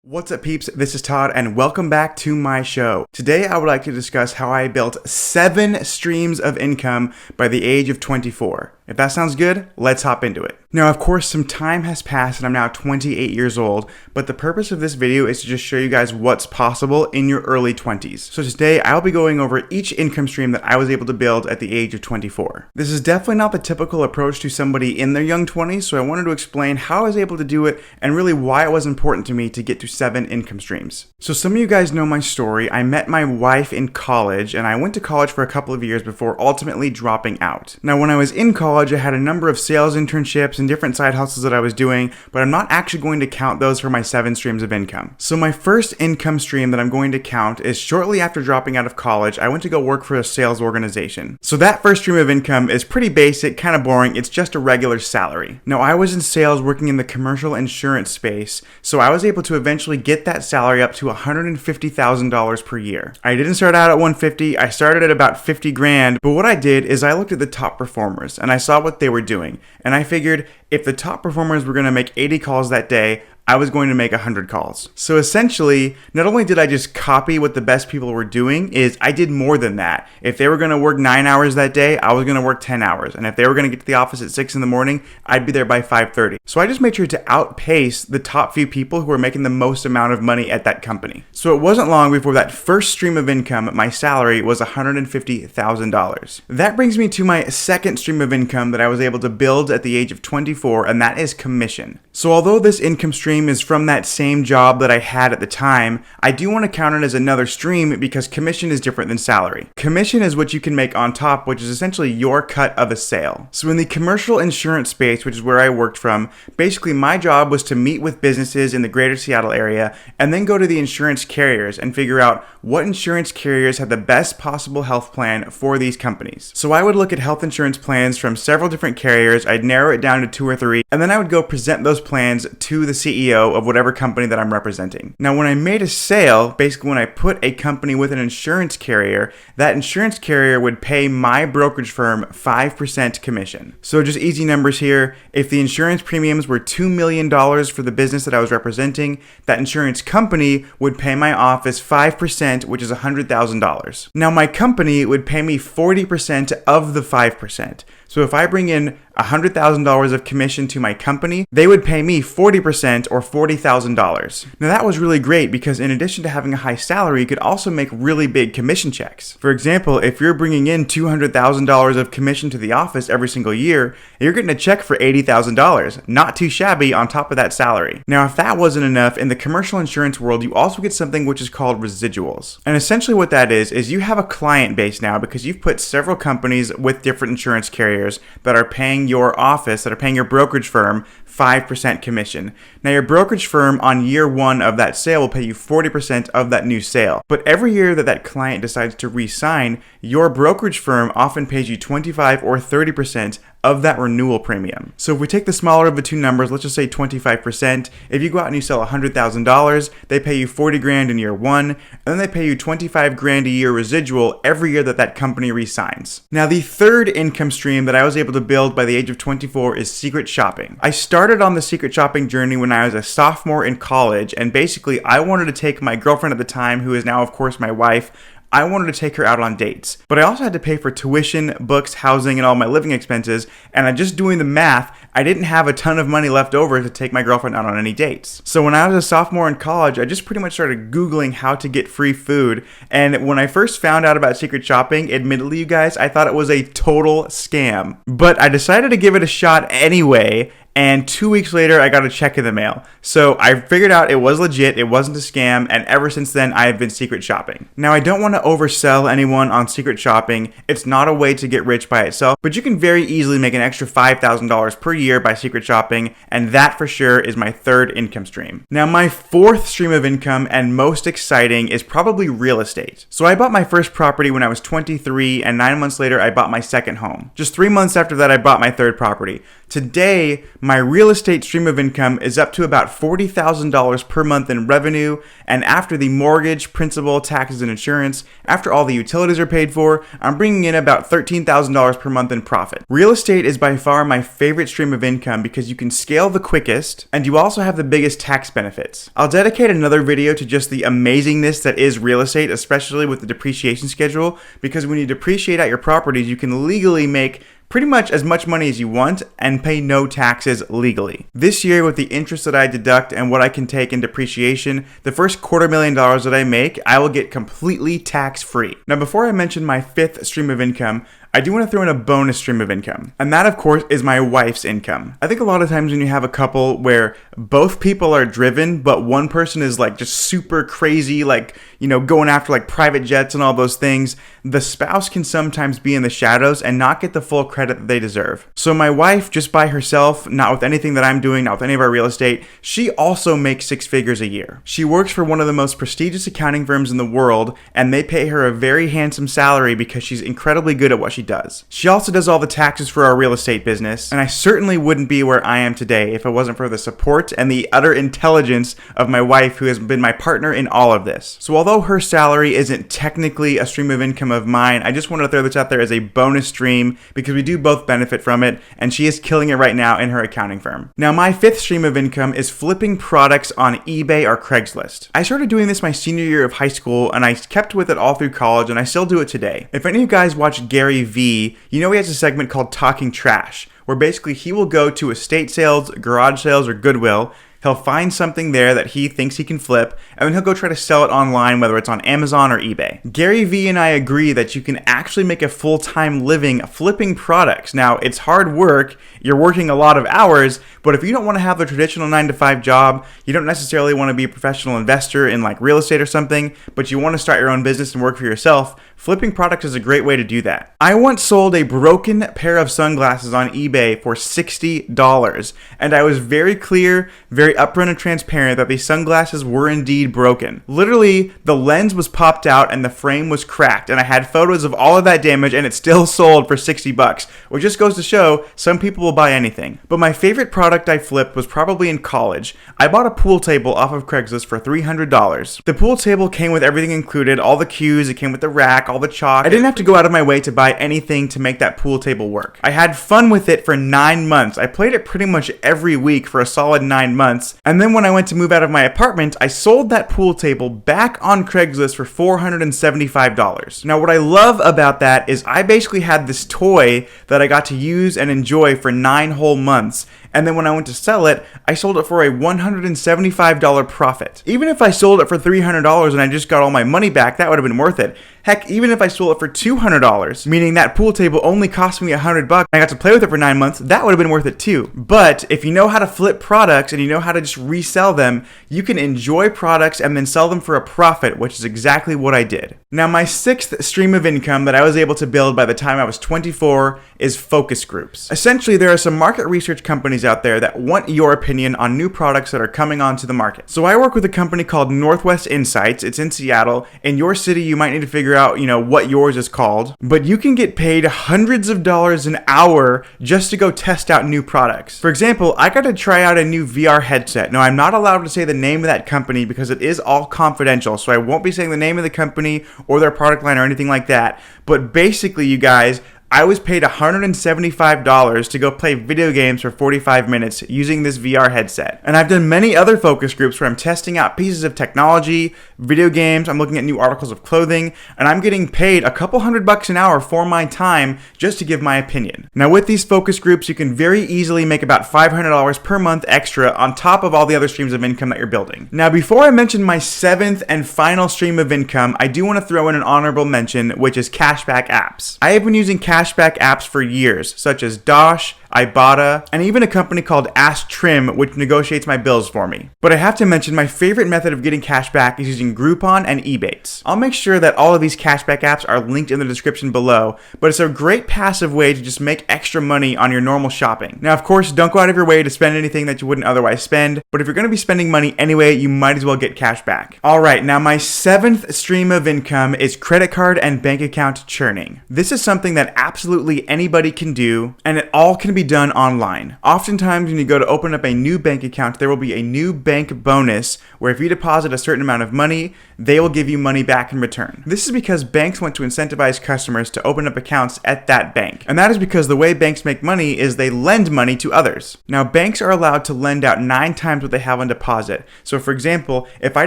What's up, peeps? This is Todd and welcome back to my show. Today I would like to discuss how I built 7 streams of income by the age of 24. If that sounds good, let's hop into it. Now, of course, some time has passed and I'm now 28 years old, but the purpose of this video is to just show you guys what's possible in your early 20s. So today I'll be going over each income stream that I was able to build at the age of 24. This is definitely not the typical approach to somebody in their young 20s, so I wanted to explain how I was able to do it and really why it was important to me to get to 7 income streams. So some of you guys know my story. I met my wife in college and I went to college for a couple of years before ultimately dropping out. Now, when I was in college, I had a number of sales internships and different side hustles that I was doing, but I'm not actually going to count those for my 7 streams of income. So my first income stream that I'm going to count is shortly after dropping out of college, I went to go work for a sales organization. So that first stream of income is pretty basic, kind of boring. It's just a regular salary. Now, I was in sales working in the commercial insurance space, so I was able to eventually get that salary up to $150,000 per year. I didn't start out at 150, I started at about 50 grand, but what I did is I looked at the top performers and I saw what they were doing, and I figured if the top performers were going to make 80 calls that day, I was going to make 100 calls. So essentially, not only did I just copy what the best people were doing, is I did more than that. If they were going to work 9 hours that day, I was going to work 10 hours. And if they were going to get to the office at 6 in the morning, I'd be there by 5:30. So I just made sure to outpace the top few people who were making the most amount of money at that company. So it wasn't long before that first stream of income, my salary was $150,000. That brings me to my second stream of income that I was able to build at the age of 24, and that is commission. So although this income stream is from that same job that I had at the time, I do want to count it as another stream because commission is different than salary. Commission is what you can make on top, which is essentially your cut of a sale. So in the commercial insurance space, which is where I worked from, basically my job was to meet with businesses in the greater Seattle area and then go to the insurance carriers and figure out what insurance carriers had the best possible health plan for these companies. So I would look at health insurance plans from several different carriers, I'd narrow it down to 2 or 3, and then I would go present those plans to the CEO of whatever company that I'm representing. Now, when I made a sale, basically when I put a company with an insurance carrier, that insurance carrier would pay my brokerage firm 5% commission. So just easy numbers here. If the insurance premiums were $2 million for the business that I was representing, that insurance company would pay my office 5%, which is $100,000. Now, my company would pay me 40% of the 5%. So if I bring in $100,000 of commission to my company, they would pay me 40% or $40,000. Now that was really great because in addition to having a high salary, you could also make really big commission checks. For example, if you're bringing in $200,000 of commission to the office every single year, you're getting a check for $80,000. Not too shabby on top of that salary. Now, if that wasn't enough, in the commercial insurance world, you also get something which is called residuals. And essentially what that is you have a client base now because you've put several companies with different insurance carriers that are paying your office, that are paying your brokerage firm 5% commission. Now, your brokerage firm on year 1 of that sale will pay you 40% of that new sale. But every year that that client decides to re-sign, your brokerage firm often pays you 25 or 30% of that renewal premium. So if we take the smaller of the two numbers, let's just say 25%, if you go out and you sell $100,000, they pay you 40 grand in year 1, and then they pay you 25 grand a year residual every year that that company re-signs. Now, the third income stream that I was able to build by the age of 24 is secret shopping. I started on the secret shopping journey when I was a sophomore in college, and basically I wanted to take my girlfriend at the time, who is now of course my wife, I wanted to take her out on dates, but I also had to pay for tuition, books, housing, and all my living expenses, and just doing the math, I didn't have a ton of money left over to take my girlfriend out on any dates. So when I was a sophomore in college, I just pretty much started Googling how to get free food, and when I first found out about secret shopping, admittedly, you guys, I thought it was a total scam. But I decided to give it a shot anyway, and 2 weeks later, I got a check in the mail. So I figured out it was legit, it wasn't a scam, and ever since then, I have been secret shopping. Now, I don't want to oversell anyone on secret shopping. It's not a way to get rich by itself, but you can very easily make an extra $5,000 per year by secret shopping, and that for sure is my third income stream. Now, my fourth stream of income and most exciting is probably real estate. So I bought my first property when I was 23, and 9 months later, I bought my second home. Just 3 months after that, I bought my third property. Today, my real estate stream of income is up to about $40,000 per month in revenue, and after the mortgage, principal, taxes, and insurance, after all the utilities are paid for, I'm bringing in about $13,000 per month in profit. Real estate is by far my favorite stream stream of income because you can scale the quickest and you also have the biggest tax benefits. I'll dedicate another video to just the amazingness that is real estate, especially with the depreciation schedule, because when you depreciate out your properties, you can legally make pretty much as much money as you want and pay no taxes legally. This year, with the interest that I deduct and what I can take in depreciation, the first $250,000 that I make, I will get completely tax-free. Now, before I mention my fifth stream of income, I do want to throw in a bonus stream of income. And that, of course, is my wife's income. I think a lot of times when you have a couple where both people are driven, but one person is like just super crazy, like, going after like private jets and all those things, the spouse can sometimes be in the shadows and not get the full credit that they deserve. So my wife, just by herself, not with anything that I'm doing, not with any of our real estate, she also makes 6 figures a year. She works for one of the most prestigious accounting firms in the world, and they pay her a very handsome salary because she's incredibly good at what she does. She also does all the taxes for our real estate business, and I certainly wouldn't be where I am today if it wasn't for the support and the utter intelligence of my wife, who has been my partner in all of this. So although her salary isn't technically a stream of income of mine, I just want to throw this out there as a bonus stream because we do both benefit from it, and she is killing it right now in her accounting firm. Now, my fifth stream of income is flipping products on eBay or Craigslist. I started doing this my senior year of high school, and I kept with it all through college, and I still do it today. If any of you guys watch Gary Vee, you know he has a segment called Talking Trash, where basically he will go to estate sales, garage sales, or Goodwill. He'll find something there that he thinks he can flip, and then he'll go try to sell it online, whether it's on Amazon or eBay. Gary Vee and I agree that you can actually make a full-time living flipping products. Now, it's hard work, you're working a lot of hours, but if you don't want to have the traditional 9-to-5 job, you don't necessarily want to be a professional investor in like real estate or something, but you want to start your own business and work for yourself, flipping products is a great way to do that. I once sold a broken pair of sunglasses on eBay for $60, and I was very clear, very upfront and transparent that these sunglasses were indeed broken. Literally, the lens was popped out and the frame was cracked, and I had photos of all of that damage, and it still sold for $60, which just goes to show some people will buy anything. But my favorite product I flipped was probably in college. I bought a pool table off of Craigslist for $300. The pool table came with everything included, all the cues, it came with the rack, all the chalk. I didn't have to go out of my way to buy anything to make that pool table work. I had fun with it for 9 months. I played it pretty much every week for a solid 9 months. And then when I went to move out of my apartment, I sold that pool table back on Craigslist for $475. Now, what I love about that is I basically had this toy that I got to use and enjoy for 9 whole months. And then when I went to sell it, I sold it for a $175 profit. Even if I sold it for $300 and I just got all my money back, that would have been worth it. Heck, even if I sold it for $200, meaning that pool table only cost me $100, I got to play with it for 9 months, that would have been worth it too. But if you know how to flip products and you know how to just resell them, you can enjoy products and then sell them for a profit, which is exactly what I did. Now, my sixth stream of income that I was able to build by the time I was 24 is focus groups. Essentially, there are some market research companies out there that want your opinion on new products that are coming onto the market. So I work with a company called Northwest Insights. It's in Seattle. In your city, you might need to figure out, what yours is called, but you can get paid hundreds of dollars an hour just to go test out new products. For example, I got to try out a new VR headset. Now, I'm not allowed to say the name of that company because it is all confidential, so I won't be saying the name of the company or their product line or anything like that. But basically, you guys, I was paid $175 to go play video games for 45 minutes using this VR headset. And I've done many other focus groups where I'm testing out pieces of technology, video games, I'm looking at new articles of clothing, and I'm getting paid a couple $100 an hour for my time just to give my opinion. Now, with these focus groups, you can very easily make about $500 per month extra on top of all the other streams of income that you're building. Now, before I mention my seventh and final stream of income, I do want to throw in an honorable mention, which is cashback apps. I have been using cashback apps for years, such as Dosh, Ibotta, and even a company called Ask Trim, which negotiates my bills for me. But I have to mention my favorite method of getting cashback is using Groupon and Ebates. I'll make sure that all of these cashback apps are linked in the description below, but it's a great passive way to just make extra money on your normal shopping. Now, of course, don't go out of your way to spend anything that you wouldn't otherwise spend, but if you're going to be spending money anyway, you might as well get cash back. Alright, now my seventh stream of income is credit card and bank account churning. This is something that absolutely anybody can do, and it all can be be done online. Oftentimes when you go to open up a new bank account, there will be a new bank bonus where if you deposit a certain amount of money, they will give you money back in return. This is because banks want to incentivize customers to open up accounts at that bank. And that is because the way banks make money is they lend money to others. Now, banks are allowed to lend out 9 times what they have on deposit. So for example, if I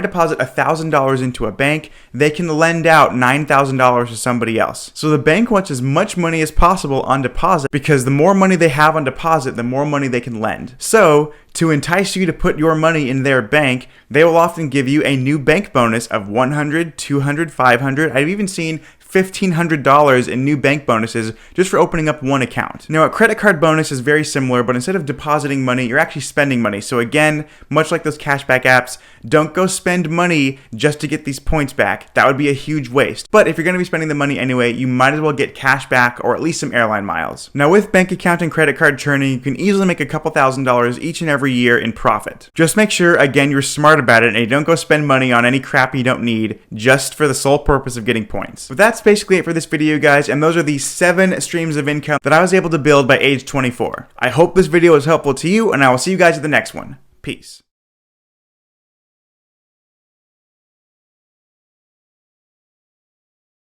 deposit $1,000 into a bank, they can lend out $9,000 to somebody else. So the bank wants as much money as possible on deposit because the more money they have on deposit, the more money they can lend. So to entice you to put your money in their bank, they will often give you a new bank bonus of $100, $200, $500. I've even seen $1,500 in new bank bonuses just for opening up one account. Now, a credit card bonus is very similar, but instead of depositing money, you're actually spending money. So again, much like those cashback apps, don't go spend money just to get these points back. That would be a huge waste. But if you're going to be spending the money anyway, you might as well get cash back or at least some airline miles. Now, with bank account and credit card churning, you can easily make a couple $1,000s each and every year in profit. Just make sure, again, you're smart about it and you don't go spend money on any crap you don't need just for the sole purpose of getting points. But that's basically it for this video, guys, and those are the 7 streams of income that I was able to build by age 24. I hope this video was helpful to you, and I will see you guys at the next one. Peace.